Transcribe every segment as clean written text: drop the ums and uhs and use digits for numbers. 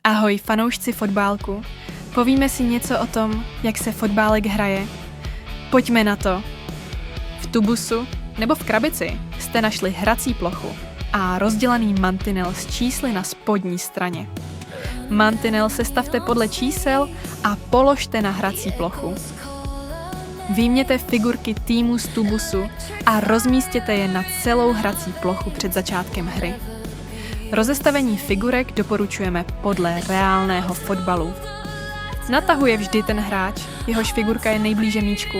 Ahoj fanoušci fotbálku. Povíme si něco o tom, jak se fotbálek hraje. Pojďme na to. V tubusu nebo v krabici jste našli hrací plochu a rozdělaný mantinel s čísly na spodní straně. Mantinel sestavte podle čísel a položte na hrací plochu. Vyjměte figurky týmu z tubusu a rozmístěte je na celou hrací plochu před začátkem hry. Rozestavení figurek doporučujeme podle reálného fotbalu. Natahuje vždy ten hráč, jehož figurka je nejblíže míčku.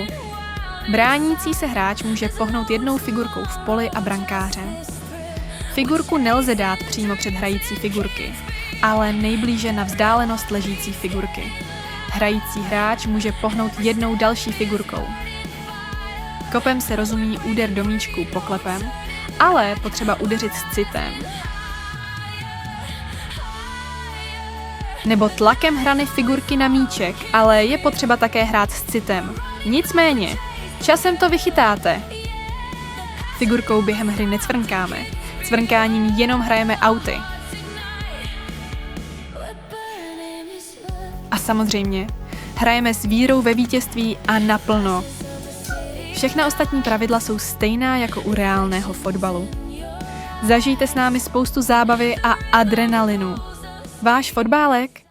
Bránící se hráč může pohnout jednou figurkou v poli a brankářem. Figurku nelze dát přímo před hrající figurky, ale nejblíže na vzdálenost ležící figurky. Hrající hráč může pohnout jednou další figurkou. Kopem se rozumí úder do míčku poklepem, ale potřeba udeřit s citem. Nebo tlakem hrany figurky na míček, ale je potřeba také hrát s citem. Nicméně, časem to vychytáte. Figurkou během hry necvrnkáme. Cvrnkáním jenom hrajeme auty. A samozřejmě, hrajeme s vírou ve vítězství a naplno. Všechna ostatní pravidla jsou stejná jako u reálného fotbalu. Zažijte s námi spoustu zábavy a adrenalinu. Váš fotbálek